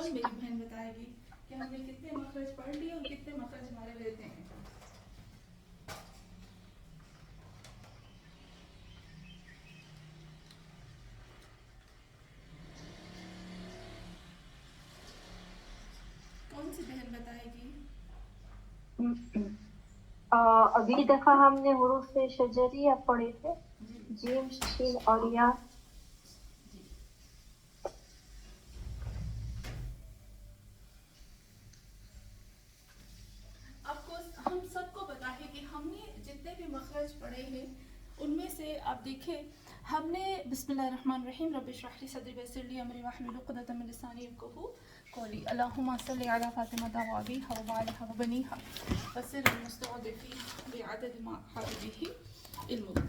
सब मेरी बहन बताएगी कि हमने कितने मखरज पढ़ लिए और कितने मखरज हमारे रहते हैं। कौन सी बहन बताएगी? अगली दफा हमने हुरूफ शजरिया पढ़े थे, जीम शीन और या। आपको हम सबको पता है कि हमने जितने भी मखरज पढ़े हैं उनमें से आप देखें हमने बिस्मिल्लाहिर्रहमानिर्रहीम रब्बि इश्रह ली सदरी वयस्सिर ली अमरी वाहलुल उक़दतम मिन लिसानी यफ़क़हू क़ौली अल्लाहुम्मा सल्लि अला फ़ातिमा व अबीहा व बालिहा व बनीहा वसिरिल मुस्तअदिफ़ीन बिअदद मा अहाता बिही इल्मुहु।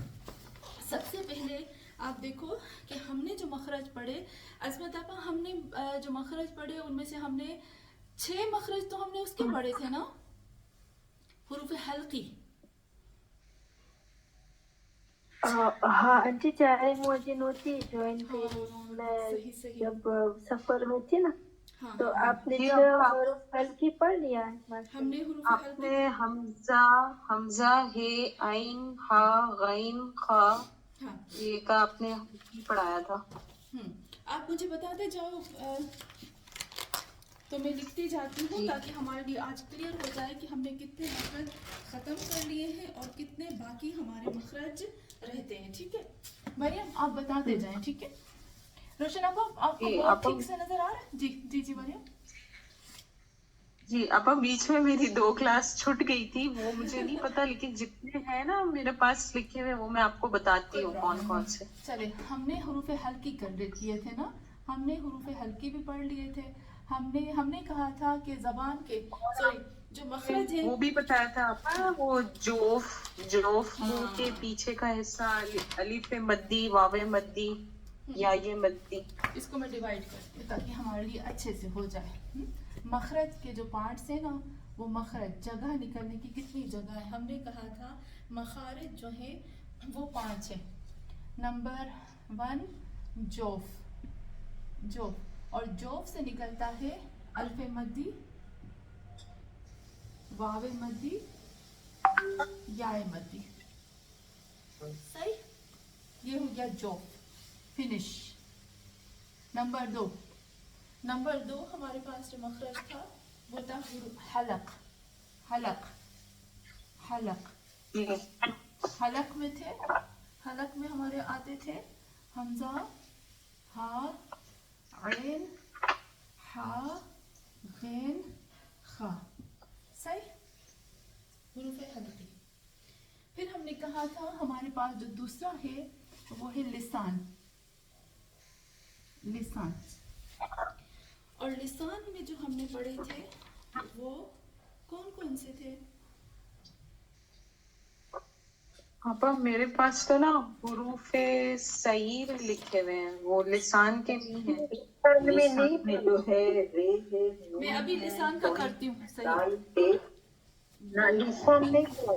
सबसे पहले आप देखो कि हमने जो मखरज पढ़े, अज़मत आपा हमने जो मखरज पढ़े उनमें से हमने 6 मखरज तो हमने उसके पढ़े थे ना, हुरूफ हल्की। हाँ आंटी, चाहे मुझे नोटी ज्वाइन हाँ, मैं सही जब सफर में थी ना, हाँ तो हाँ आपने जी, हुरूफ हल्की पढ़ लिया है माशाल्लाह। हमने हुरूफ आपने हल्की हमजा हे आइन हा गैन खा हाँ ये का आपने पढ़ाया था। आप मुझे बताते जाओ, तो मैं लिखती जाती हूँ ताकि हमारे लिए आज क्लियर हो जाए कि हमने कितने मखरज ख़त्म कर लिए हैं और कितने बाकी हमारे मखरज रहते हैं। ठीक है मरियम, आप बताते जाएं। ठीक है रोशन, आपको जी, बहुत आपा ठीक से नजर आ रहा है? जी जी जी मरियम। जी आपा, बीच में मेरी 2 क्लास छूट गई थी, वो मुझे नहीं पता, लेकिन जितने हैं ना मेरे पास लिखे हुए वो मैं आपको बताती कोई हूँ कौन प्रॉब्लम कौन नहीं, से। चले हमने हुरूफ हल्की कर किए थे ना, हमने हुरूफ हल्की भी पढ़ लिए थे। हमने कहा था कि ज़बान के सॉरी जो मखरज है वो भी बताया था आपा, वो जोफ जोफ मुंह के हाँ, पीछे का हिस्सा, अलिफ मद्दी, वावे मद्दी, या ये मद्दी। इसको मैं डिवाइड करती हूँ ताकि हमारे लिए अच्छे से हो जाए। मखरज के जो पार्ट्स हैं ना, वो मखरज जगह निकलने की कितनी जगह है, हमने कहा था मखारिज जो है वो 5 है। नंबर 1 जोफ, जोफ और जोफ से निकलता है अल्फ मद्दी, वावे मद्दी, याए मद्दी। सही, ये हो गया जोफ, फिनिश। नंबर दो हमारे पास जो मखरज था वो था हलक, हलक हलक हलक में थे, हलक में हमारे आते थे हमजा, हा, ऐन, हा, गैन, खा। सही, हुरूफ हल्की। फिर हमने कहा था हमारे पास जो दूसरा है वो है लिसान, लिसान। और लिसान में जो हमने पढ़े थे वो कौन कौन से थे? आपा मेरे पास तो ना हुरूफे सईर लिखे हुए हैं, वो लिसान के नहीं है। में लिसान नहीं में जो है रे है, मैं नून अभी है, लिसान का करती हूँ। सही, दाल पे ना, लिसान नहीं किया।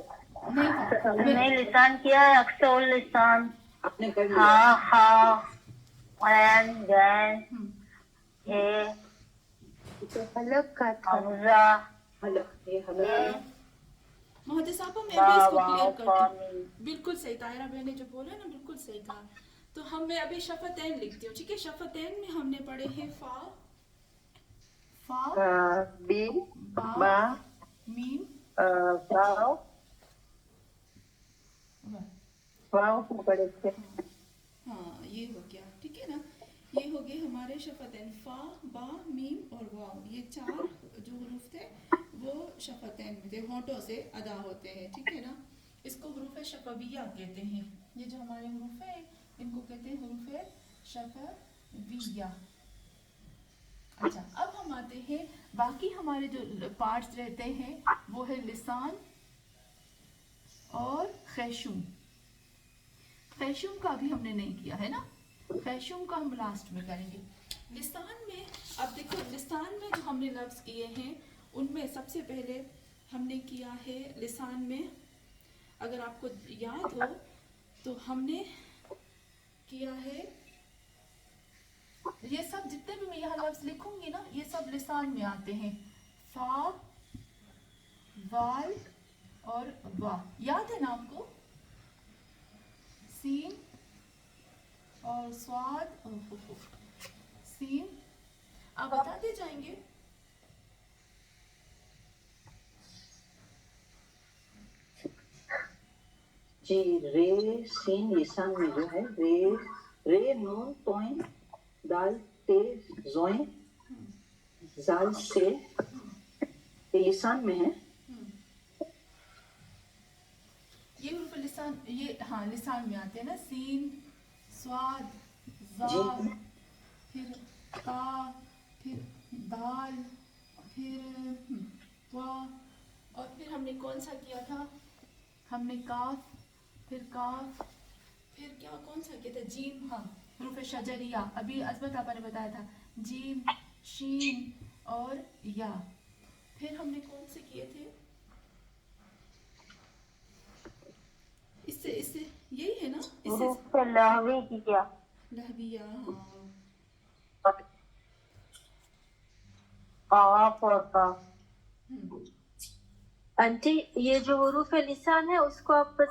नहीं था हमने मैं लिसान किया है, अक्सर लिसान, आपने कर लिया। हाँ हाँ, ऐन गैन हे, तो हलक का था, हमजा हलक, ये हलक है। मोहद्दिस साहब मैं बा अभी इसको वाव क्लियर फा करती मीम। हूँ। बिल्कुल सही, तायरा बहन ने जो बोला ना बिल्कुल सही कहा। तो मैं अभी शफतैन लिखती हूँ। ठीक है, शफतैन में हमने पढ़े हैं फा, फा, बीम, बा, बा, मीम, वाव, वाव को पढ़े थे। हाँ ये हो गया। ठीक है ना, ये हो गए हमारे शफतैन, फा, बा, मीम और वाव। ये 4 जो हुरूफ थे वो शफतैन में थे, होंठों से अदा होते हैं। ठीक है ना, इसको हुरूफ शफविया कहते हैं। ये जो हमारे हुरूफ है इनको कहते हैं हुरूफ शफविया। अच्छा, अब हम आते हैं बाकी हमारे जो पार्ट्स रहते हैं वो है लिसान और खैशूम। खैशूम का अभी हमने नहीं किया है ना, खैशूम का हम लास्ट में करेंगे। लिसान में अब देखो, लिसान में जो हमने लफ्ज़ किए हैं उनमें सबसे पहले हमने किया है लिसान में, अगर आपको याद हो तो हमने किया है یہ سب جتنے بھی میں یہاں لفظ لکھوں گی نا یہ سب لسان میں آتے ہیں. فا، وال اور وا. یاد ہے نا آپ کو؟ سین اور سواد، سین آپ بتاتے جائیں گے. جی رے سین لسان میں جو ہے رے نون توئیں دال تے زوئیں زال سے یہ لسان میں ہے. یہ حروف لسان، یہ ہاں لسان میں آتے ہیں نا. سین، سواد، زا، جی پھر تا، پھر دال، پھر وا، اور پھر ہم نے کون سا کیا تھا؟ ہم نے کاف، پھر کاف، پھر کیا کون سا کیا تھا؟ جیم. ہاں حروف شجریہ ابھی عصمت آپا نے بتایا تھا. جیم، شین اور یا. پھر ہم نے کون سے کیے تھے؟ اس سے یہی ہے نا، اس سے حروف لہوی کی کیا؟ لہبیہ. ہاں قاف اور قاف. آنٹی یہ جو حروف لسان ہے اس کو آپ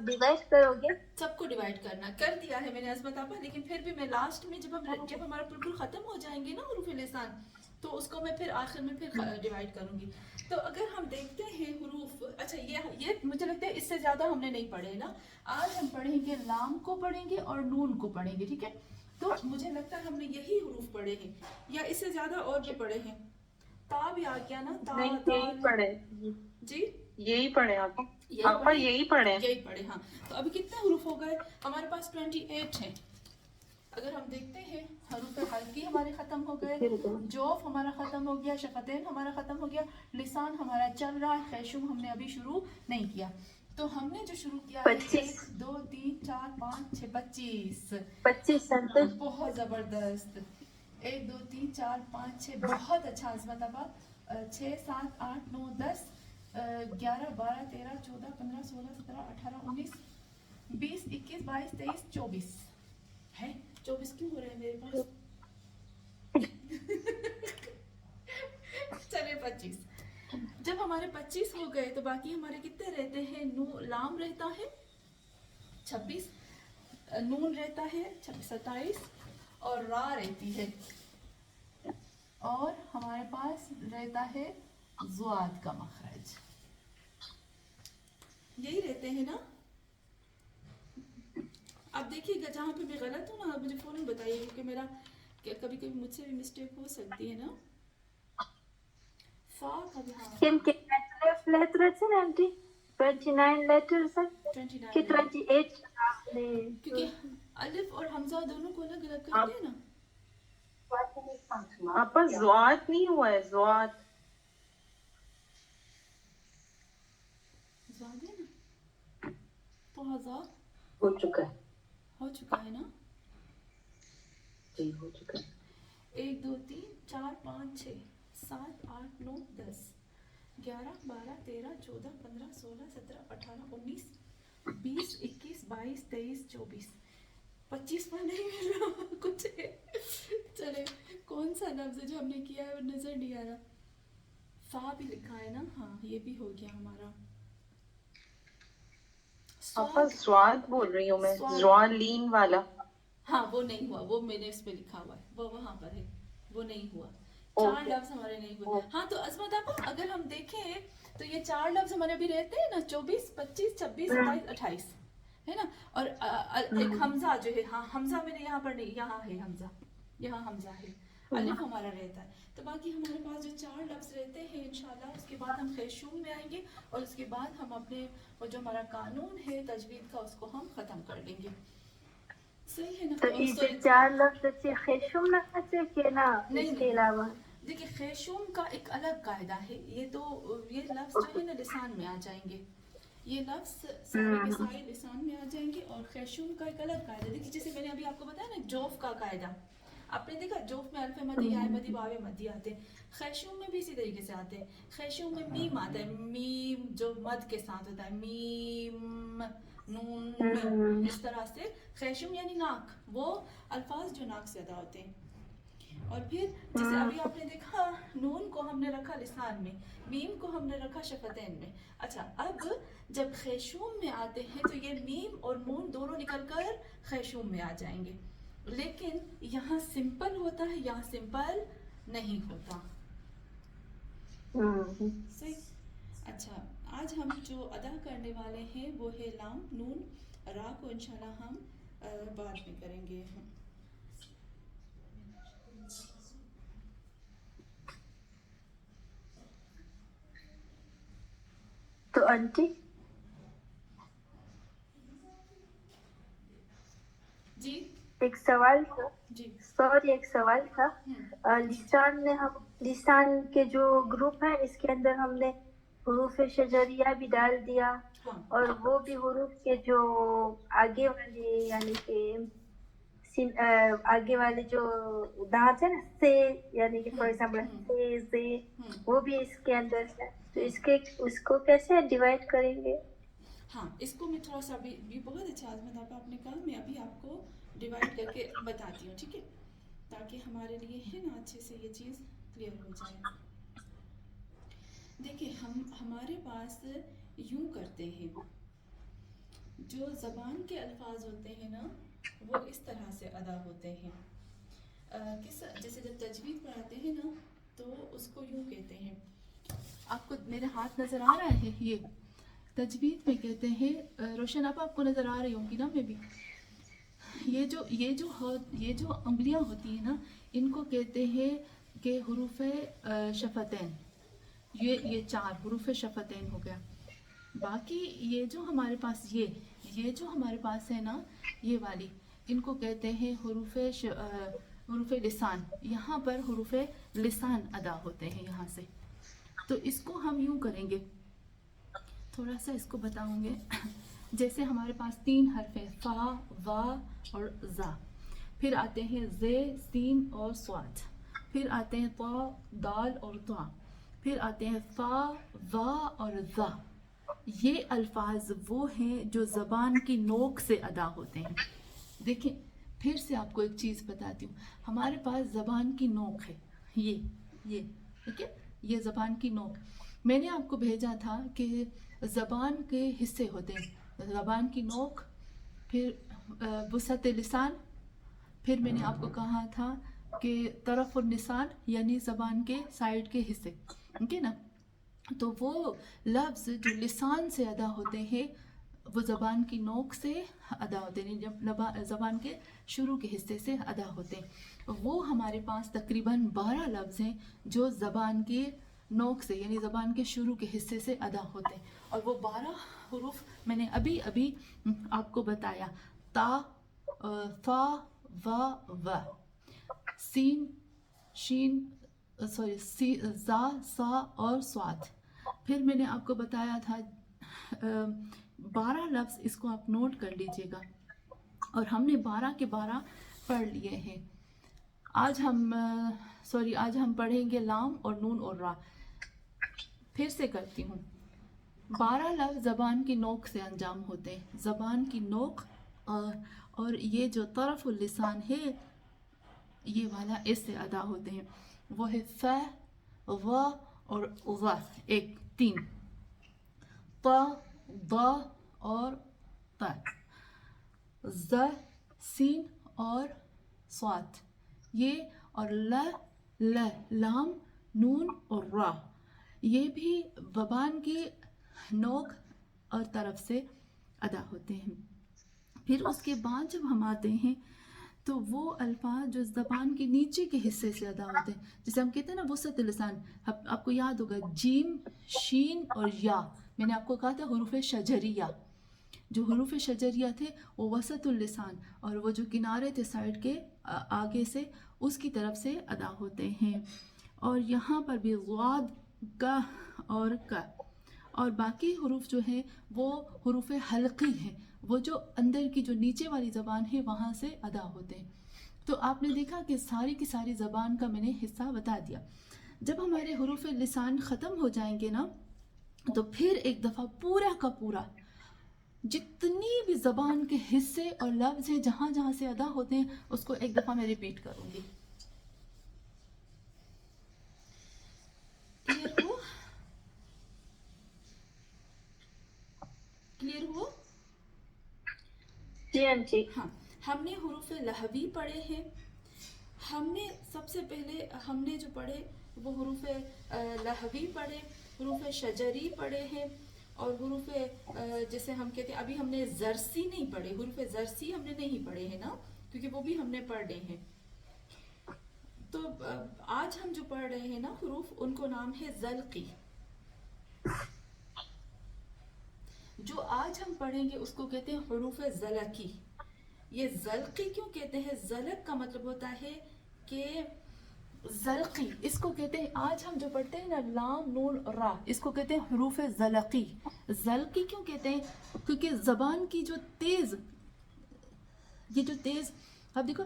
ڈیوائڈ کرو گے؟ سب کو ڈیوائڈ کرنا کر دیا ہے میں نے عصمت آپا، لیکن پھر بھی میں لاسٹ میں جب ہمارا بالکل ختم ہو جائیں گے نا حروف لسان تو اس کو میں پھر آخر میں پھر ڈیوائڈ کروں گی. تو اگر ہم دیکھتے ہیں حروف، اچھا یہ مجھے لگتا ہے اس سے زیادہ ہم نے نہیں پڑھے نا. آج ہم پڑھیں گے لام کو پڑھیں گے اور نون کو پڑھیں گے. ٹھیک ہے، تو مجھے لگتا ہے ہم نے یہی حروف پڑھے ہیں یا اس سے زیادہ اور بھی پڑھے ہیں. تا بھی آ گیا نا، تا، نہیں دال. یہی پڑھے، جی یہی پڑھے آپ پڑھے؟ یہی پڑھے. یہی پڑھے. ہاں تو ابھی کتنے حروف ہو گئے ہمارے پاس؟ 28 ہیں. اگر ہم دیکھتے ہیں حروف حلقی ہمارے ختم ہو گئے، جوف ہمارا ختم ہو گیا، شفتین ہمارا ختم ہو گیا، لسان ہمارا چل رہا ہے، خیشوم ہم نے ابھی شروع نہیں کیا. تو ہم نے جو شروع کیا ہے 1 2 3 4 5 6 25. بہت زبردست. 1 2 3 4 5 6 بہت اچھا عصمت آپا. 6 7 8 9 10 11 12 13 14 15 16 17 18 19 20 21 22 23 24 ہے. 24 کیوں ہو رہے ہیں میرے پاس؟ چلے 25. جب ہمارے 25 ہو گئے تو باقی ہمارے کتنے رہتے ہیں؟ لام رہتا ہے 26، نون رہتا ہے 27 اور را رہتی ہے، اور ہمارے پاس رہتا ہے زواد کا مخرج. یہی رہتے ہیں نا. آپ دیکھیے گا جہاں پہ میں غلط ہوں نا آپ مجھے فوراً بتائیے، کیونکہ میرا کبھی کبھی مجھ سے بھی مسٹیک ہو سکتی ہے نا. فا کا بھی ہاں Kim letters in auntie? 29 letters ہیں 29 کہ ہے، 28 آپ نے؟ کیونکہ الف اور حمزہ دونوں کو الگ الگ کرتے ہیں نا. آپا زوات نہیں ہوا ہے، زوات. زیاد ہے نا، تو ہزا ہو چکا ہے. ہو چکا ہے نا. جی ہو چکا ہے. 1 2 3 4 5 6 7 8 9 10 11 12 13 14 15 16 17 18 19 20 21 22 23 24 25 پر نہیں مل رہا کچھ ہے. چلے کون سا لفظ ہے جو ہم نے کیا ہے وہ نظر نہیں آ رہا. فا بھی لکھا ہے نا، ہاں یہ بھی ہو گیا ہمارا. آپا سواد بول رہی ہوں میں، سواد. زوالین والا. ہاں وہ نہیں ہوا، وہ میں نے اس پہ لکھا ہوا ہے، وہ وہاں پر ہے، وہ نہیں ہوا. 4 لفظ ہمارے نہیں ہوئے. ہاں تو عصمت آپا اگر ہم دیکھیں تو یہ 4 لفظ ہمارے ابھی رہتے ہیں نا 24 25 26 27 28 ہے نا. اور ایک حمزہ جو ہے، ہاں حمزہ میں نے یہاں پر نہیں، یہاں ہے حمزہ، یہاں حمزہ ہے. الف ہمارا رہتا ہے. تو باقی ہمارے پاس جو 4 لفظ رہتے ہیں انشاءاللہ اس کے بعد ہم خیشوم میں آئیں گے اور اس کے بعد ہم اپنے وہ جو ہمارا قانون ہے تجوید کا اس کو ہم ختم کر لیں گے. صحیح ہے نا. تو یہ جو 4 لفظ سے خیشم نہ کہ نا اس کے علاوہ؟ دیکھیے خیشوم کا ایک الگ قاعدہ ہے. یہ تو یہ لفظ جو ہے نا لسان میں آ جائیں گے، یہ لفظ سارے کے سارے لسان میں آ جائیں گے. اور خیشوم کا ایک الگ قاعدہ، دیکھیے جیسے میں نے ابھی آپ کو بتایا نا جوف کا قاعدہ، آپ نے دیکھا جوف میں الف مدی یا مدی واو مدی آتے ہیں، خیشوم میں بھی اسی طریقے سے آتے ہیں. خیشوم میں میم آتا ہے، میم جو مد کے ساتھ ہوتا ہے، میم نون اس طرح سے. خیشوم یعنی ناک، وہ الفاظ جو ناک سے ادا ہوتے ہیں. और फिर जैसे अभी आपने देखा नून को हमने रखा लिसान में, मीम को हमने रखा शफतैन में। अच्छा, अब जब खैशूम में आते हैं तो ये मीम और नून दोनों निकल कर खैशूम में आ जाएंगे, लेकिन यहाँ सिंपल होता है, यहाँ सिंपल नहीं होता। सही। अच्छा, आज हम जो अदा करने वाले हैं वो है लाम नून रा को इंशाल्लाह हम बाद में करेंगे। तो आंटी जी एक सवाल था, जी। सॉरी एक सवाल था। लिसान के जो ग्रुप है इसके अंदर हमने हुरूफ शजरिया भी डाल दिया, हाँ और वो भी हुरूफ के जो आगे वाले यानी कि आगे वाले जो दांत है ना, से यानी कि फॉर एग्जांपल से वो भी इसके अंदर है, तो इसके उसको कैसे डिवाइड करेंगे? हाँ, इसको मैं थोड़ा सा भी बहुत अच्छा आजमत आपने कहा, मैं अभी आपको डिवाइड करके बताती हूँ, ठीक है, ताकि हमारे लिए है ना अच्छे से ये चीज़ क्लियर हो जाए। देखिए, हमारे पास यूं करते हैं, जो ज़बान के अल्फाज होते हैं ना वो इस तरह से अदा होते हैं। जैसे जब तजवीद पढ़ाते हैं ना तो उसको यूं कहते हैं, आपको मेरे हाथ नज़र आ रहा है, ये तजवीद में कहते हैं, रोशन आपको नज़र आ रही होंगी ना, मैं भी ये जो उंगलियां होती है ना इनको कहते हैं कि हुरूफ शफतैन, ये 4 हुरूफ शफतैन हो गया। बाकी ये जो हमारे पास ये जो हमारे पास है ना ये वाली, इनको कहते हैं हुरूफ लिसान। यहाँ पर हुरूफ लिसान अदा होते हैं यहाँ से, तो इसको हम यूं करेंगे, थोड़ा सा इसको बताऊंगे। जैसे हमारे पास 3 हर्फ हैं, फा, वा और ज़ा, फिर आते हैं ज़े, सीन और स्वाद, फिर आते हैं ता, दाल और ता, फिर आते हैं फा, वा और ज़ा। ये अल्फाज वो हैं जो ज़बान की नोक से अदा होते हैं। देखिए, फिर से आपको एक चीज़ बताती हूँ, हमारे पास ज़बान की नोक है, ये ठीक है, ये ज़बान की नोक। मैंने आपको भेजा था कि ज़बान के हिस्से होते हैं, ज़बान की नोक, फिर वसत लिसान, फिर मैंने आपको कहा था कि तरफ़ निशान यानी ज़बान के साइड के हिस्से, ठीक है ना। तो वो लफ्ज़ जो लिसान से अदा होते हैं वो ज़बान की नोक से अदा होते हैं, जब ज़बान के शुरू के हिस्से से अदा होते हैं। वो हमारे पास तकरीबन 12 लफ्ज़ हैं जो ज़बान की नोक से यानी ज़बान के शुरू के हिस्से से अदा होते हैं, और वो 12 हुरूफ मैंने अभी आपको बताया, ता, फ़ा, वा, व, सीन, शीन, ज़ा, सा और स्वाद। फिर मैंने आपको बताया था 12 लफ्ज़, इसको आप नोट कर लीजिएगा, और हमने 12 के 12 पढ़ लिए हैं। आज हम पढ़ेंगे लाम और नून और रा। फिर से करती हूँ, 12 लफ्ज़ ज़बान की नोक से अंजाम होते हैं, ज़बान की नोक, और ये जो तरफ़ लिसान है ये वाला इससे अदा होते हैं, वो है फ़, व और ज़, 3, ता, दा और ता, ज़, सीन और स्वाद, ये, और ल, लाम, नून और रा, ये भी ज़बान की नोक और तरफ से अदा होते हैं। फिर उसके बाद जब हम आते हैं तो वो अल्फाज जो ज़बान के नीचे के हिस्से से अदा होते हैं, जैसे हम कहते हैं ना वसत लिसान, आपको याद होगा जीम, शीन और या, मैंने आपको कहा था हुरूफ शजरिया, जो हुरूफ शजरिया थे वो वसतुल लिसान, और वो जो किनारे थे साइड के आगे से उसकी तरफ से अदा होते हैं। और यहाँ पर भी ज़ाद, का और का, और बाकी हुरूफ जो है वो हुरूफ हल्की हैं, वो जो अंदर की जो नीचे वाली ज़बान है वहाँ से अदा होते हैं। तो आपने देखा कि सारी की सारी ज़बान का मैंने हिस्सा बता दिया। जब हमारे हुरूफ लिसान ख़त्म हो जाएंगे ना तो फिर एक दफ़ा पूरा का पूरा जितनी भी ज़बान के हिस्से और लफ्ज़ हैं जहाँ जहाँ से अदा होते हैं उसको एक दफ़ा मैं रिपीट करूँगी। جی آنٹی. हाँ, हमने हरूफ लहवी पढ़े हैं. हमने सबसे पहले हमने जो पढ़े वो हरूफ लहवी पढ़े, हरूफ शजरी पढ़े हैं, और हरूफ जैसे हम कहते हैं, अभी हमने जरसी नहीं पढ़े, हरूफ जरसी हमने नहीं पढ़े हैं ना, क्योंकि वो भी हमने पढ़ रहे हैं. तो आज हम जो पढ़ रहे हैं ना हरूफ, उनको नाम है ज़ल्क़ी. जो आज हम पढ़ेंगे उसको कहते हैं हरूफ ज़लकी. ये ज़ल्क़ी क्यों कहते हैं? ज़लक का मतलब होता है कि ज़ल्क़ी, इसको कहते हैं, आज हम जो पढ़ते हैं ना लाम नून रा, इसको कहते हैं हरूफ ज़लकी. ज़ल्क़ी क्यों कहते हैं? क्योंकि ज़बान की जो तेज़, ये जो तेज़, अब देखो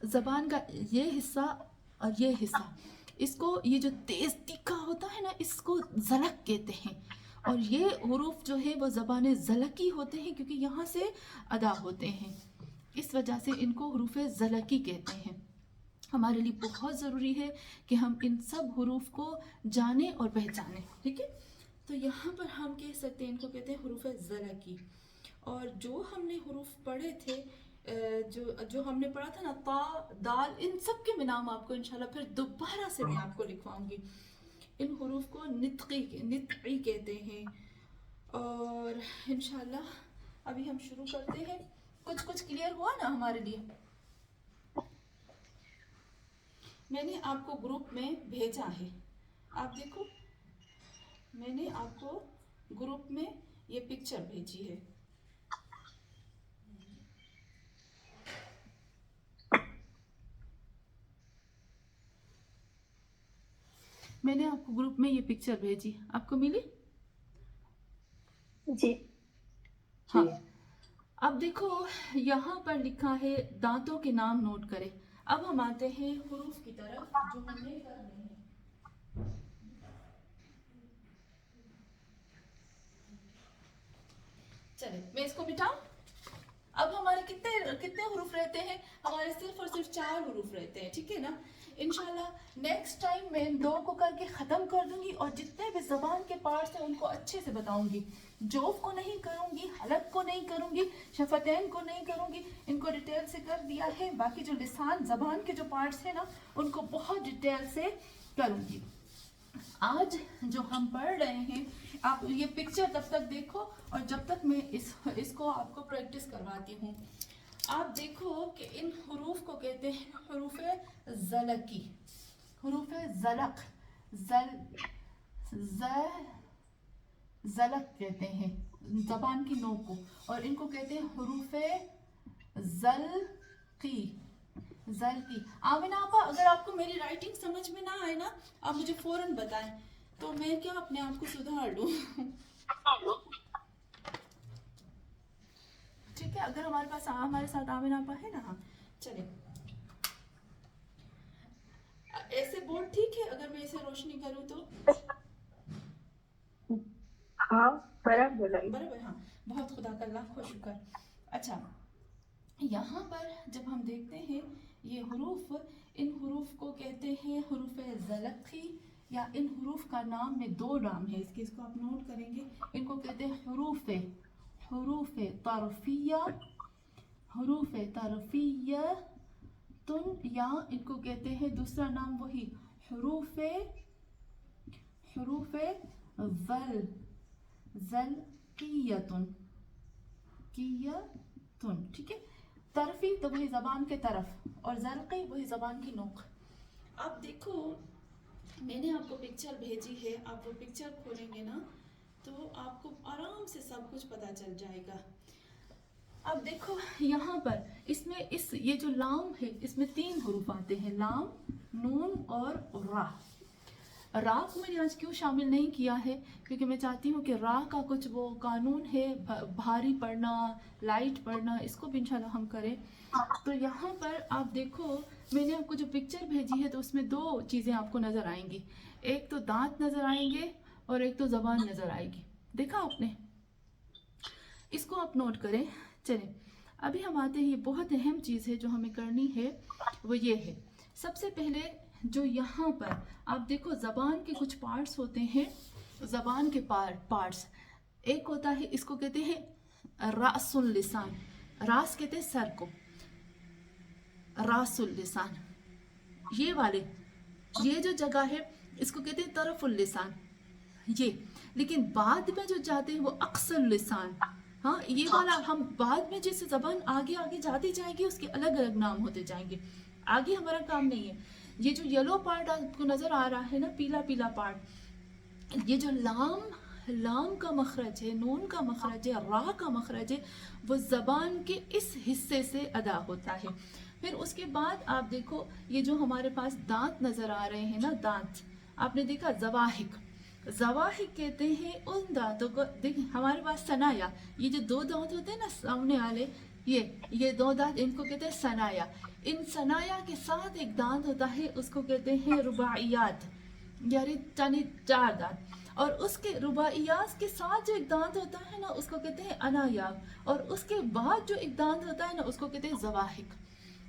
ज़बान का ये हिस्सा और ये हिस्सा, इसको ये जो तेज़ तीखा होता है ना, इसको ज़लक कहते हैं. और ये हरूफ जो है वो ज़बान ज़लकी होते हैं, क्योंकि यहाँ से अदा होते हैं, इस वजह से इनको हरूफ ज़लकी कहते हैं. हमारे लिए बहुत ज़रूरी है कि हम इन सब हरूफ को जानें और पहचानें. ठीक है, तो यहाँ पर हम कह सकते हैं इनको कहते हैं हरूफ ज़लकी. और जो हमने हरूफ पढ़े थे, जो हमने पढ़ा था ना, ता दाल, इन सब के मैं नाम आपको इंशाल्लाह फिर दोबारा से मैं आपको लिखवाऊंगी. इन हरूफ को नित्क़ी कहते हैं. और इंशाल्लाह अभी हम शुरू करते हैं. कुछ क्लियर हुआ ना हमारे लिए? मैंने आपको ग्रुप में भेजा है, आप देखो, मैंने आपको ग्रुप में ये पिक्चर भेजी है. मैंने आपको ग्रुप में ये पिक्चर भेजी, आपको मिली? जी. हाँ. अब देखो यहाँ पर लिखा है दांतों के नाम नोट करें. अब हम आते हैं हरूफ की तरफ जो हमने करने हैं. चले मैं इसको मिटाऊं. अब हमारे कितने हरूफ रहते हैं? हमारे सिर्फ और सिर्फ 4 हरूफ रहते हैं. ठीक है ना? इंशाल्लाह नेक्स्ट टाइम मैं इन 2 को करके ख़त्म कर दूंगी, और जितने भी ज़बान के पार्ट्स हैं उनको अच्छे से बताऊंगी. जोफ को नहीं करूंगी, हलक को नहीं करूंगी, शफतैन को नहीं करूंगी, इनको डिटेल से कर दिया है. बाकी जो लिसान ज़बान के जो पार्ट्स हैं ना, उनको बहुत डिटेल से करूंगी. आज जो हम पढ़ रहे हैं, आप ये पिक्चर तब तक देखो, और जब तक मैं इसको आपको प्रैक्टिस करवाती हूँ. आप देखो कि इन हरूफ को कहते हैं हरूफ ज़लकी, हरूफ ज़लक, ज़लक कहते हैं ज़बान की नोक को, और इनको कहते हैं हरूफ ज़ल्क़ी. ज़ल्क़ी. आमिना आपा, अगर आपको मेरी राइटिंग समझ में ना आए ना, आप मुझे फ़ौरन बताएं, तो मैं क्या अपने आप को सुधार लूँ. ठीक है, अगर हमारे साथ आमिना आपा है ना. हाँ चले, ऐसे बोर्ड ठीक है अगर मैं इसे रोशनी करूँ तो? हाँ बराबर. हाँ, बहुत खुदा का लाखों शुक्र. अच्छा, यहाँ पर जब हम देखते हैं ये हरूफ, इन हरूफ को कहते हैं हरूफ ज़लक़ी, या इन हरूफ का नाम में 2 नाम है इसके, इसको आप नोट करेंगे. इनको कहते हैं हरूफ तरफ़िया, हरूफ तरफ़िया तुन, या इनको कहते हैं दूसरा नाम वही हरूफ ज़लक़ियतुन. ठीक है, तरफ़ी तो वही ज़बान के तरफ, और ज़ल्क़ी वही ज़बान की नोक. अब देखो मैंने आपको पिक्चर भेजी है, आप वो पिक्चर खोलेंगे ना तो आपको आराम से सब कुछ पता चल जाएगा. अब देखो यहाँ पर इसमें ये जो लाम है, इसमें 3 हरूफ आते हैं, लाम, नून और रा. रा को मैंने आज क्यों शामिल नहीं किया है? क्योंकि मैं चाहती हूँ कि रा का कुछ वो कानून है, भारी पढ़ना, लाइट पढ़ना, इसको भी इंशाल्लाह हम करें. तो यहाँ पर आप देखो मैंने आपको जो पिक्चर भेजी है, तो उसमें 2 चीज़ें आपको नज़र आएंगी. एक तो दांत नज़र आएंगे और एक तो ज़बान नज़र आएगी. देखा आपने? इसको आप नोट करें. चलें, अभी हम आते हैं, ये बहुत अहम चीज़ है जो हमें करनी है, वो ये है. सबसे पहले जो यहाँ पर आप देखो ज़बान के कुछ पार्ट्स होते हैं, ज़बान के पार्ट्स. एक होता है, इसको कहते हैं रासुल लिसान. रास कहते हैं सर को, रासुल लिसान, ये वाले, ये जो जगह है इसको कहते हैं तरफुल लिसान ये। लेकिन बाद में जो जाते हैं वो अक्सर लिसान, हाँ ये वाला हम बाद में जैसे जबान आगे आगे जाती जाएगी उसके अलग अलग नाम होते जाएंगे, आगे हमारा काम नहीं है। ये जो येलो पार्ट आपको नजर आ रहा है ना, पीला पीला पार्ट, ये जो लाम का मखरज है, नून का मखरज है, रा का मखरज है, वो ज़बान के इस हिस्से से अदा होता है। फिर उसके बाद आप देखो ये जो हमारे पास दांत नज़र आ रहे हैं ना, दांत आपने देखा ज़वाहिक, ज़वाहिक कहते हैं उन दांतों को, देखिए हमारे पास सनाया, ये जो दो दांत होते हैं ना सामने वाले, ये दो दांत, इनको कहते हैं सनाया। इन सनाया के साथ एक दांत होता है उसको कहते हैं रुबाइयात, यानी चार दांत, और उसके रुबाइयात के साथ जो एक दांत होता है ना उसको कहते हैं अनायाब, और उसके बाद जो एक दांत होता है ना उसको कहते हैं ज़वाहिक।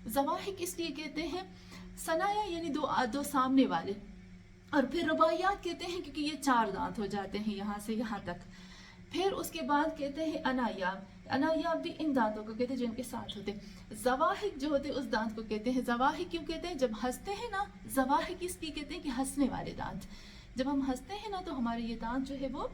ज़वाहिक इसलिए कहते हैं, सनाया यानी दो सामने वाले, और फिर रुबाइयात कहते हैं क्योंकि ये चार दांत हो जाते हैं यहाँ से यहाँ तक। फिर उसके बाद कहते हैं अनायाब, अनायाब भी इन दांतों को कहते हैं जो इनके साथ होते हैं। ज़वाहिक जो होते हैं उस दांत को कहते हैं ज़वाहिक। क्यों कहते हैं? जब हंसते हैं ना, ज़वाहिक इसलिए कहते हैं कि हंसने वाले दांत, जब हम हंसते हैं ना तो हमारे ये दांत जो है वो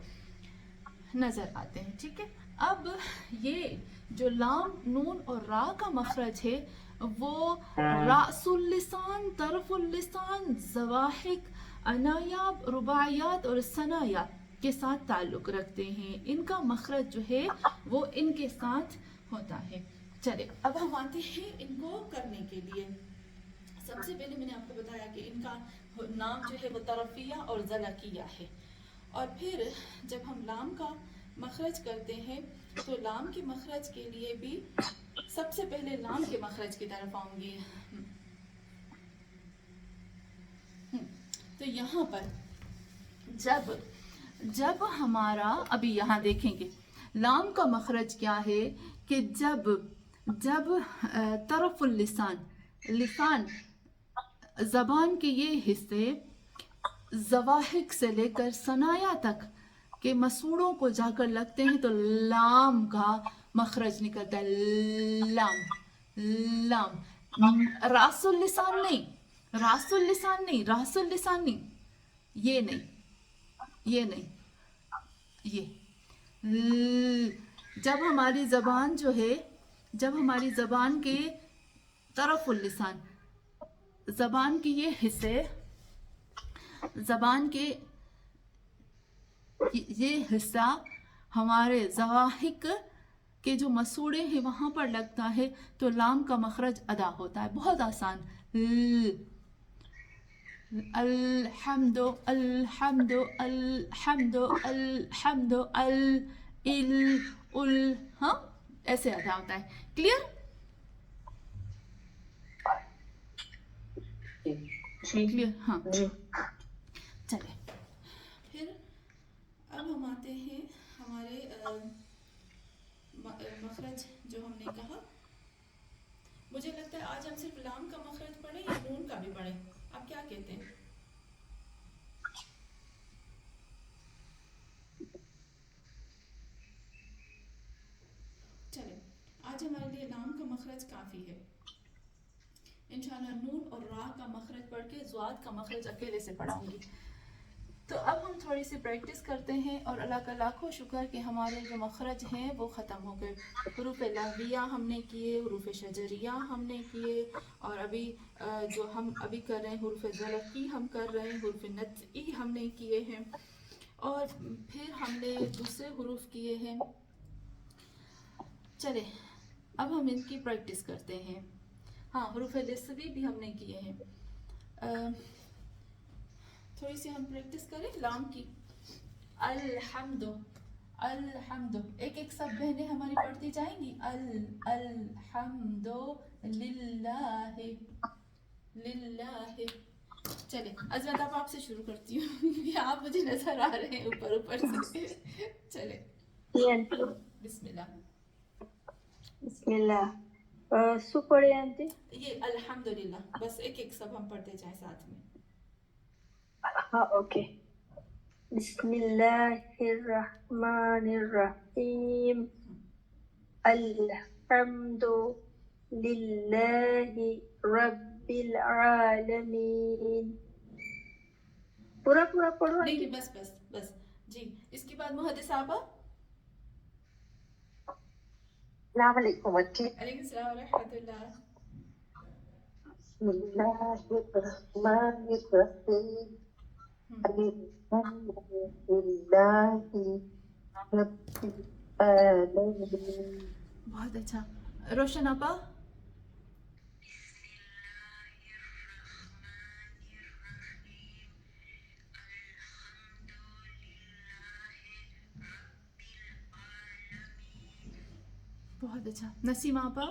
नज़र आते हैं, ठीक है। अब ये जो लाम, नून और रा का मखरज है वो रासुल लिसान, तरफुल लिसान, ज़वाहिक, अनायाब, रुबाइयात और सनाया के साथ ताल्लुक़ रखते हैं। इनका मखरज जो है वो इनके साथ होता है। चले अब हम आते हैं इनको करने के लिए। सबसे पहले मैंने आपको बताया कि इनका नाम जो है वो तरफिया और ज़लकिया है। और फिर जब हम लाम का मखरज करते हैं तो लाम के मखरज के लिए भी सबसे पहले लाम के मखरज की तरफ आऊंगी। तो यहाँ पर जब हमारा, अभी यहाँ देखेंगे लाम का मखरज क्या है कि जब तरफुल लिसान ज़बान के ये हिस्से ज़वाहिक से लेकर सनाया तक के मसूड़ों को जाकर लगते हैं तो लाम का मखरज निकलता है। लाम रासुल लिसान नहीं, ये नहीं, जब हमारी ज़बान जो है, जब हमारी ज़बान के तरफुल लिसान, ज़बान के ये हिस्से, ज़बान के ये हिस्सा हमारे ज़वाहिक के जो मसूड़े हैं वहाँ पर लगता है तो लाम का मखरज अदा होता है। बहुत आसान, अल्हम्दु अल्हम्दु अल्हम्दु अल्हम्दु अल इल उल, हाँ ऐसे अदा होता है। क्लियर? क्लियर, हाँ। चले फिर अब हम आते हैं हमारे मखरज जो हमने कहा। मुझे लगता है आज हम सिर्फ लाम का मखरज पढ़े या नून का भी पढ़े, आप क्या कहते हैं? चले आज हमारे लिए लाम का मखरज काफ़ी है। इंशाल्लाह नून और रा का मखरज पढ़ के ज़्वाद का मखरज अकेले से पढ़ाऊंगी। तो अब हम थोड़ी सी प्रैक्टिस करते हैं और अल्लाह का लाखों शुक्र कि हमारे जो मखरज हैं वो ख़त्म हो गए। हुरूफ लहविया हमने किए, हुरूफ शजरिया हमने किए, और अभी जो हम अभी कर रहे हैं हुरूफ ज़लकी हम कर रहे हैं, हुरूफ नत्ई हमने किए हैं, और फिर हमने दूसरे हुरूफ किए हैं। चले अब हम इनकी प्रैक्टिस करते हैं। हाँ, हुरूफ लिस्वी भी हमने किए हैं। थोड़ी सी हम प्रैक्टिस करें लाम की। अल्हम्दु अल्हम्दु, एक एक सब बहनें हमारी पढ़ती जाएंगी। अल्हम्दु लिल्लाहि लिल्लाहि। चले अज़मत आप आपसे शुरू करती हूँ ये आप मुझे नजर आ रहे हैं ऊपर ऊपर से। चले बिस्मिल्लाह बिस्मिल्लाह। सु पढ़े आंटी? ये अल्हम्दुलिल्लाह, बस एक एक सब हम पढ़ते जाएं साथ में। हाँ ओके। बिस्मिल्लाहिर्रहमानिर्रहीम। الحمد للہ رب العالمین. پورا پورا پڑھو. نہیں نہیں بس بس بس جی. اس کے بعد محدث صاحبہ. السلام علیکم بچے. علیکم السلام ورحمۃ اللہ. بسم اللہ الرحمن الرحیم. الحمد للہ رب العالمین. بہت اچھا. روشن آپا. بہت اچھا. نسیم آپا.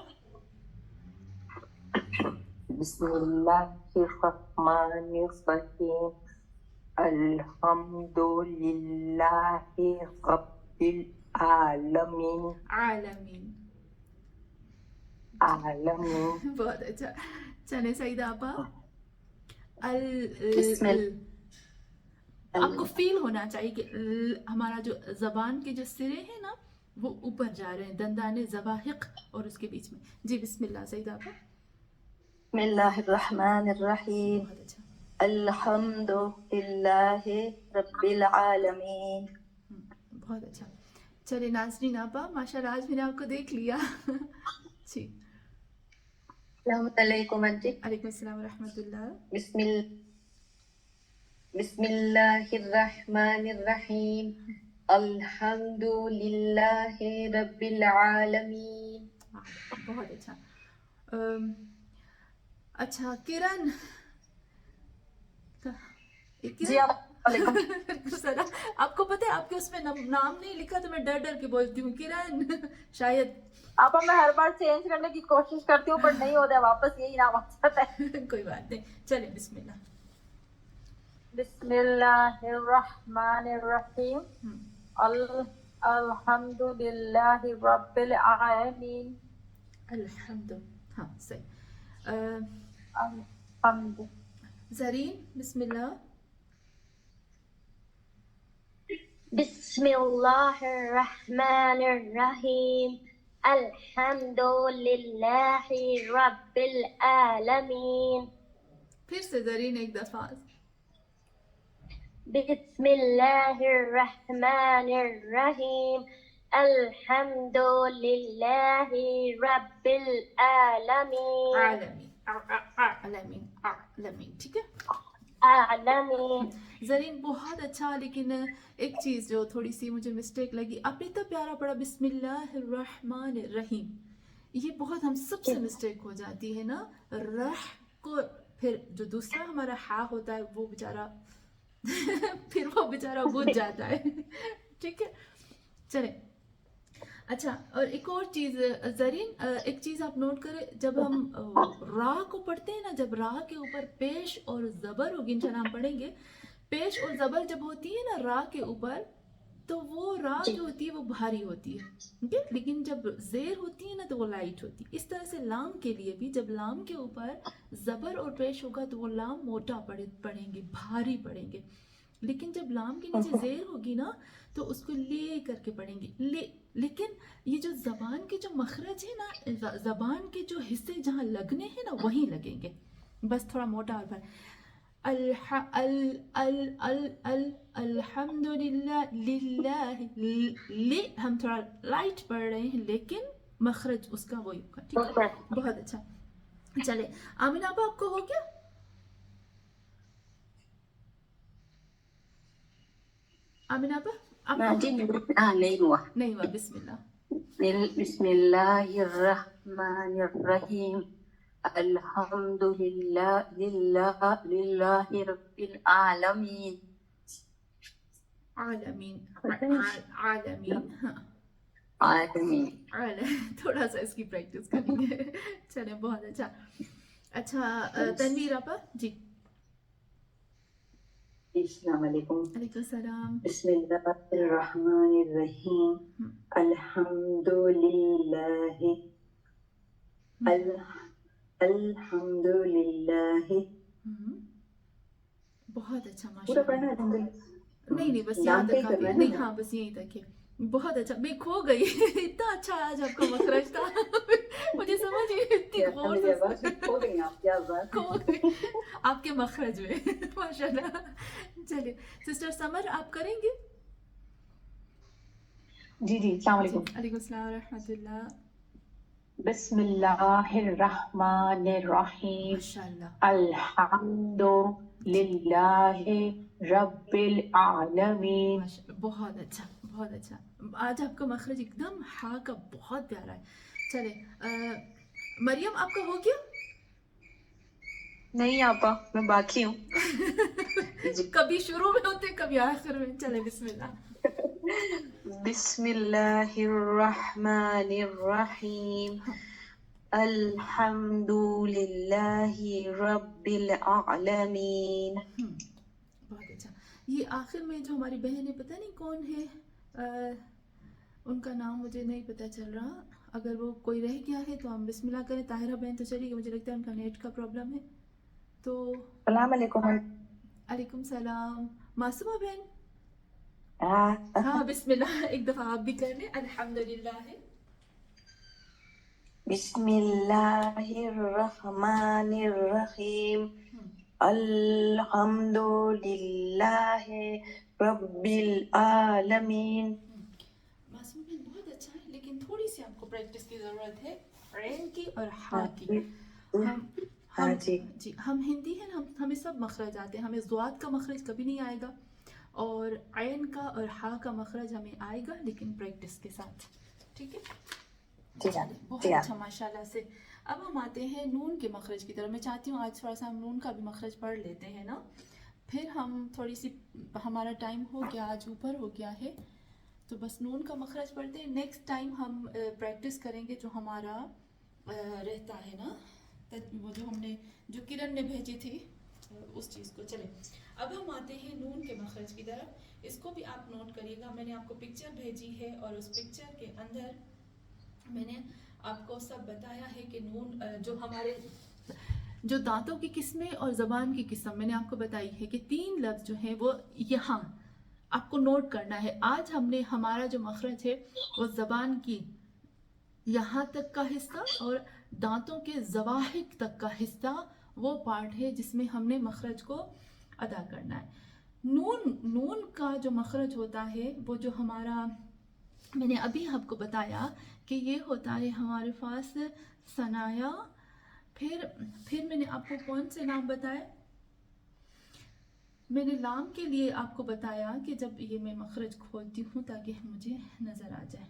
بسم اللہ الرحمن الرحیم. الحمد للہ رب العالمین. عالمین. عالمین. بہت اچھا. چلے سعیدہ آپا. بسم آپ کو فیل ہونا چاہیے کہ ہمارا جو زبان کے جو سرے ہیں نا وہ اوپر جا رہے ہیں, دندان زواحق اور اس کے بیچ میں. جی بسم اللہ سعیدہ آپا. بسم اللہ الرحمن الرحیم. بہت اچھا. الحمد للہ رب العالمین. بہت اچھا. چلے ناظرین آپا, ماشاء اللہ آج میں نے آپ کو دیکھ لیا. جی. السلام علیکم انٹی. علیکم السلام ورحمۃ اللہ. بسم اللہ الرحمن الرحیم. الحمد للہ رب العالمین. بہت اچھا. اچھا کرن. جی آپ کو پتہ ہے آپ کے اس میں نام نہیں لکھا تو میں ڈر ڈر کے بولتی ہوں کرن. شاید آپ میں ہر بار چینج کرنے کی کوشش کرتی ہوں پر نہیں ہوتا, واپس یہی نام آ جاتا ہے. کوئی بات نہیں. چلیں بسم اللہ. بسم اللہ الرحمن الرحیم. الحمد للہ رب العالمین. الحمد. ہاں صحیح. الحمد. زرین بسم اللہ. بسم اللہ الرحمن الرحیم. الحمد للہ رب العالمین. پھر سے زرین ایک دفعہ. بسم اللہ الرحمن الرحیم. الحمد للہ رب العالمین. عالمین. عالمین. عالمین. ٹھیک ہے. عالمین. زرین بہت اچھا, لیکن ایک چیز جو تھوڑی سی مجھے مسٹیک لگی, آپ نے اتنا پیارا پڑھا بسم اللہ الرحمن الرحیم. یہ بہت ہم سب سے مسٹیک ہو جاتی ہے نا. رح کو پھر جو دوسرا ہمارا ہا ہوتا ہے وہ بیچارہ پھر وہ بیچارہ بجھ جاتا ہے. ٹھیک ہے. چلیں. اچھا, اور ایک اور چیز زرین, ایک چیز آپ نوٹ کریں, جب ہم را کو پڑھتے ہیں نا, جب را کے اوپر پیش اور زبر ہوگی, انشاءاللہ ہم پڑھیں گے, پیش اور زبر جب ہوتی ہے نا را کے اوپر تو وہ را جو ہوتی ہے وہ بھاری ہوتی ہے, ٹھیک ہے, لیکن جب زیر ہوتی ہے نا تو وہ لائٹ ہوتی ہے. اس طرح سے لام کے لیے بھی جب لام کے اوپر زبر اور پیش ہوگا تو وہ لام موٹا پڑھیں گے, بھاری پڑھیں گے, لیکن جب لام کے نیچے زیر ہوگی نا تو اس کو لے کر کے پڑھیں گے. لیکن یہ جو زبان کے جو مخرج ہے نا, زبان کے جو حصے جہاں لگنے ہیں نا وہیں لگیں گے, بس تھوڑا موٹا اور بھر. الحمد للہ. ہم تھوڑا لائٹ پڑھ رہے ہیں لیکن مخرج اس کا وہی ہوگا. ٹھیک ہے. بہت اچھا. چلے آمینہ آپ کو ہو گیا. آمینہ آپ نہیں ہوا. بسم اللہ. بسم اللہ الرحمن الرحیم. الحمد للہ رب العالمین. عالمین. تھوڑا سا اس کی پریکٹس کریں گے. چلیں بہت اچھا. اچھا تنویر آپا. جی السلام علیکم. علیکم السلام. بسم اللہ الرحمن الرحیم. الحمد للہ. الحمد للہ. بہت اچھا. پورا ماشاء پڑھنا اللہ. ہے. نہیں بس یہاں تک کافی. نہیں ہاں بس یہیں تک ہے. बहुत अच्छा, मैं खो गई इतना अच्छा आज आपका मखरज था मुझे समझ ही इतनी गौर मेरी से आवाज में खो गई आपकी आवाज। खो गई आपके मखरज में माशाल्लाह। चलिए सिस्टर समर आप करेंगे? जी जी, अस्सलाम वालेकुम। अलैकुम सलाम रहमतुल्लाह। बिस्मिल्लाहिर्रहमानिर्रहीम। माशाल्लाह अल्हम्दुलिल्लाहि रब्बिल आलमीन। माशाल्लाह, बहुत अच्छा बहुत अच्छा। आज आपका मखरज एकदम हा का बहुत प्यारा है। चले मरियम आपका हो गया? नहीं आपा, मैं बाकी हूँ। कभी शुरू में होते कभी आखिर में। चले बिस्मिल्लाह। बिस्मिल्लाहिर्रहमानिर्रहीम। अल्हम्दुलिल्लाहि रब्बिल आलमीन। बहुत अच्छा। ये आखिर में जो हमारी बहन है, पता नहीं कौन है, उनका नाम मुझे नहीं पता चल रहा। अगर वो कोई रह गया है तो हम बिस्मिल्लाह करें। ताहिरा बहन तो चलिए, मुझे लगता है उनका नेट का प्रॉब्लम है। तो सलाम अलैकुम। अलैकुम सलाम। मासूमा बहन हाँ, हाँ बिस्मिल्लाह एक दफ़ा आप भी कर लें। अल्हम्दुलिल्लाह है। बिस्मिल्लाहिर्रहमानिर्रहीम। अल्हम्दुलिल्लाहि रब्बिल आलमीन। मासूमा बहन बहुत अच्छा है, लेकिन थोड़ी सी आपको प्रैक्टिस की ज़रूरत है रैन की और हा की। हम जी हम हिंदी हैं, हमें सब मखरज आते हैं। हमें ज़ुआत का मखरज कभी नहीं आएगा और ऐन का और हा का मखरज हमें आएगा, लेकिन प्रैक्टिस के साथ। ठीक है, चलिए बहुत अच्छा माशाल्लाह से। अब हम आते हैं नून के मखरज की तरफ। मैं चाहती हूँ आज थोड़ा सा हम नून का भी मखरज पढ़ लेते हैं ना, फिर हम थोड़ी सी, हमारा टाइम हो गया आज ऊपर हो गया है, तो बस नून का मखरज पढ़ते हैं। नेक्स्ट टाइम हम प्रैक्टिस करेंगे जो हमारा रहता है ना, वो जो हमने जो किरण ने भेजी थी उस चीज़ को। चले अब हम आते हैं नून के मखरज की तरफ। इसको भी आप नोट करिएगा। मैंने आपको पिक्चर भेजी है और उस पिक्चर के अंदर मैंने आपको सब बताया है कि नून जो हमारे जो दांतों की किस्में और ज़बान की किस्म मैंने आपको बताई है कि 3 लफ्ज़ जो हैं वो यहाँ आपको नोट करना है। आज हमने हमारा जो मखरज है वो ज़बान की यहाँ तक का हिस्सा और दांतों के ज़वाहिक तक का हिस्सा, वो पार्ट है जिसमें हमने मखरज को अदा करना है। नून का जो मखरज होता है वो जो हमारा, मैंने अभी आपको बताया कि ये होता है हमारे पास सनाया, फिर मैंने आपको कौन से नाम बताए, मैंने लाम के लिए आपको बताया कि जब ये मैं मखरज खोलती हूँ ताकि मुझे नज़र आ जाए।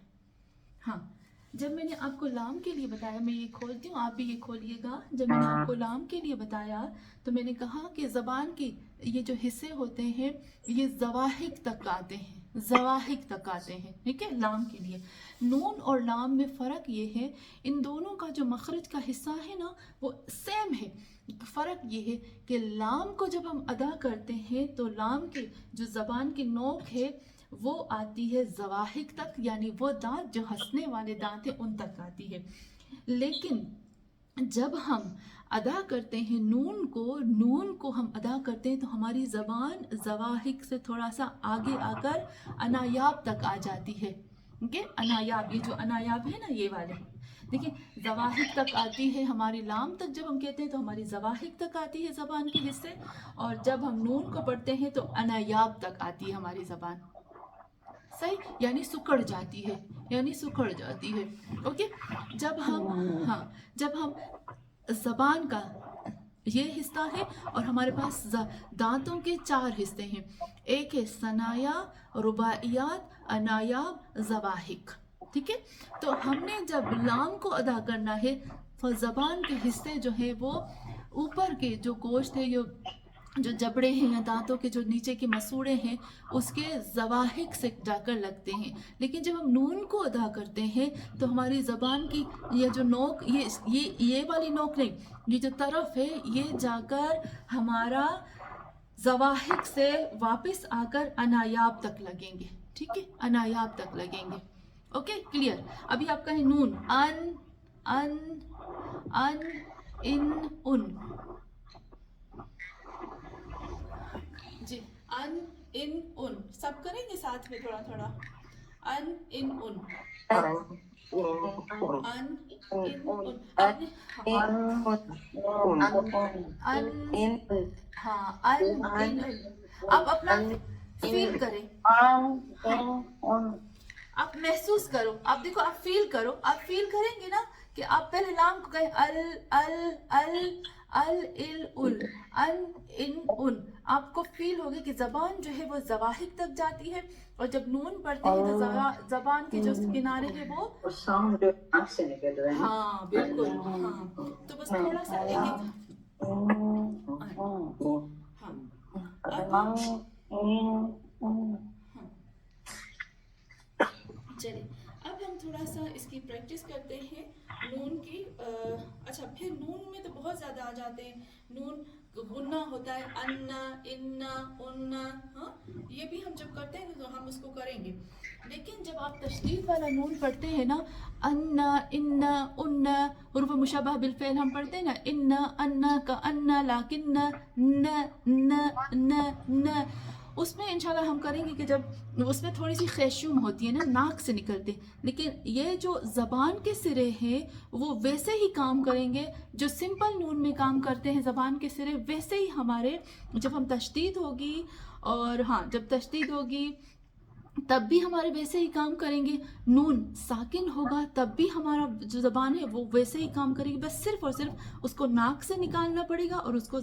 हाँ, जब मैंने आपको लाम के लिए बताया, मैं ये खोलती हूँ, आप भी ये खोलिएगा। जब मैंने आपको लाम के लिए बताया तो मैंने कहा कि ज़बान की ये जो हिस्से होते हैं ये ज़वाहिक तक आते हैं, ज़वाहिक तक आते हैं, ठीक है। लाम के लिए नून और लाम में फ़र्क ये है, इन दोनों का जो मखरज का हिस्सा है ना वो सेम है। फ़र्क ये है कि लाम को जब हम अदा करते हैं तो लाम की जो ज़बान की नोक है वो आती है ज़वाहिक तक, यानी वो दांत जो हंसने वाले दांत हैं उन तक आती है। लेकिन जब हम अदा करते हैं नून को हम अदा करते हैं तो हमारी ज़बान ज़वाहिक से थोड़ा सा आगे आकर अनायाब तक आ जाती है। ठीक है, अनायाब, ये जो अनायाब है ना ये वाले, देखिए ज़वाहिक तक आती है हमारी लाम तक। जब हम कहते हैं तो हमारी ज़वाहिक तक आती है ज़बान के हिस्से, और जब हम नून को पढ़ते हैं तो अनायाब तक आती है हमारी ज़बान। सही, यानी सुकड़ जाती है, ओके। जब हम ज़बान का ये हिस्सा है और हमारे पास दांतों के 4 हिस्से हैं, एक है सनाया, रुबाइयात, अनायाब, ज़वाहिक, ठीक है। तो हमने जब लाम को अदा करना है तो ज़बान के हिस्से जो है वो ऊपर के जो गोश्त है, जो जबड़े हैं या दांतों के जो नीचे के मसूड़े हैं उसके ज़वाहिक से जाकर लगते हैं। लेकिन जब हम नून को अदा करते हैं तो हमारी ज़बान की ये जो नोक, ये वाली नोक नहीं, ये जो तरफ है ये जाकर हमारा ज़वाहिक से वापस आकर अनायाब तक लगेंगे, ठीक है, अनायाब तक लगेंगे। Okay, clear. अभी आपका है नून, अन इन उन जी, अन इन उन सब करेंगे साथ में थोड़ा थोड़ा। अन इन उन, أن अन इन उन, أن अन, إن हाँ अन इन उन। आप अपना फील करें, आप महसूस करो, आप देखो, आप फील करो, आप फील करेंगे ना कि आप पहले लाम को कहें अल अल अल अल इल उल अन इन उन, आपको फील होगी कि जबान जो है वो जवाहिर तक जाती है, और जब नून पढ़ते हैं तो जबान के जो किनारे हैं वो, और साउंड जो आँख से निकल रहा है ना। हाँ बिल्कुल, हाँ तो बस थोड़ा सा एक एक, हाँ चलिए अब हम थोड़ा सा इसकी प्रैक्टिस करते हैं नून की। अच्छा, फिर नून में तो बहुत ज़्यादा आ जाते हैं, नून गुन्ना होता है, अन्ना इन्ना उन्ना, हाँ ये भी हम जब करते हैं तो हम उसको करेंगे, लेकिन जब आप तशदीद वाला नून पढ़ते हैं ना, अन्ना इन्ना उन्ना, हुरूफ मुशब्बह बिल फ़िल हम पढ़ते हैं ना, इन्ना अन्ना का अन्ना लाकिन्ना न न न न, उसमें इंशाल्लाह हम करेंगे कि जब उसमें थोड़ी सी खैशूम होती है ना, नाक से निकलते, लेकिन ये जो ज़बान के सिरे हैं वो वैसे ही काम करेंगे जो सिंपल नून में काम करते हैं ज़बान के सिरे, वैसे ही हमारे जब हम तशदीद होगी, और हाँ जब तशदीद होगी तब भी हमारे वैसे ही काम करेंगे, नून साकिन होगा तब भी हमारा जो ज़बान है वो वैसे ही काम करेगी, बस सिर्फ और सिर्फ उसको नाक से निकालना पड़ेगा और उसको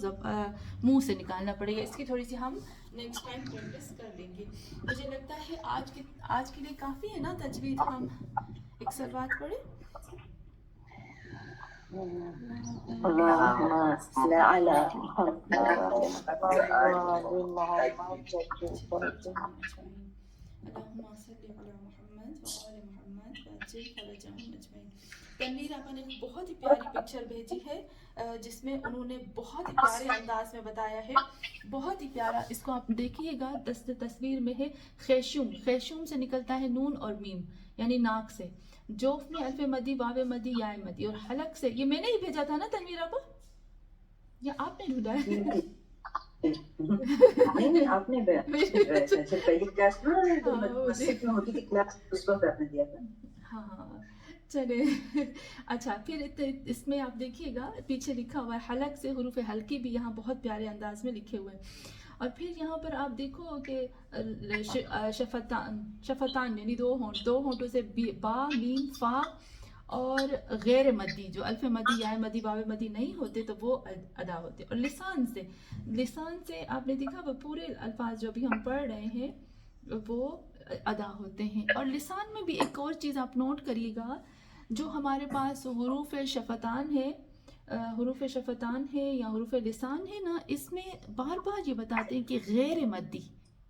मुंह से निकालना पड़ेगा। इसकी थोड़ी सी हम नेक्स्ट टाइम प्रैक्टिस कर लेंगे। मुझे लगता है आज के लिए काफ़ी है ना तजवीद, हम एक सलवात पढ़े। اللهم صل على तनवीर आपा ने बहुत ही प्यारी पिक्चर भेजी है, जिसमें उन्होंने बहुत ही प्यारे अंदाज में बताया है, बहुत ही प्यारा। इसको आप देखिएगा, तस्वीर में है खैशूम, खैशूम से निकलता है नून और मीम यानी नाक से, जोफ में अल्फ मदी वाव मदी या मदी, और हलक से, ये मैंने ही भेजा था ना तनवीर आपा, या आपने ढूंढा है? नहीं आपने पहली क्लास में मस्जिद में होती थी क्लास, उस वक्त आपने दिया था। हाँ चले अच्छा, फिर इसमें आप देखिएगा पीछे लिखा हुआ है हलक से, हुरूफ हल्की भी यहाँ बहुत प्यारे अंदाज में लिखे हुए हैं, और फिर यहाँ पर आप देखो कि शफतान यानी दो होंठों से बा मीम फा और गैर मद्दी, जो अल्फ मद्दी या मद्दी वाव मद्दी नहीं होते तो वो अदा होते, और लिसान से आपने देखा वो पूरे अल्फाज जो भी हम पढ़ रहे हैं वो अदा होते हैं। और लिसान में भी एक और चीज़ आप नोट करिएगा, जो हमारे पास हुरूफ शफतान है या हुरूफ लिसान है ना, इसमें बार बार ये बताते हैं कि गैर मद्दी,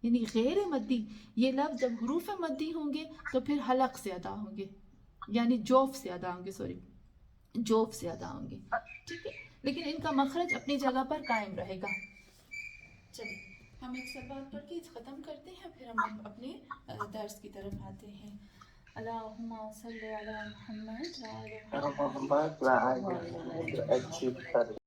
यानी गैर मद्दी ये लफ्ज़ जब हुरूफ मद्दी होंगे तो फिर हलक से अदा होंगे, यानी जोफ से अदा होंगे, ठीक है, लेकिन इनका मखरज अपनी जगह पर कायम रहेगा। चलिए हम एक सलवात पढ़ के ख़त्म करते हैं, फिर हम अपने दर्स की तरफ आते हैं। अल्लाहुम्मा सल्ली अला मुहम्मद व अला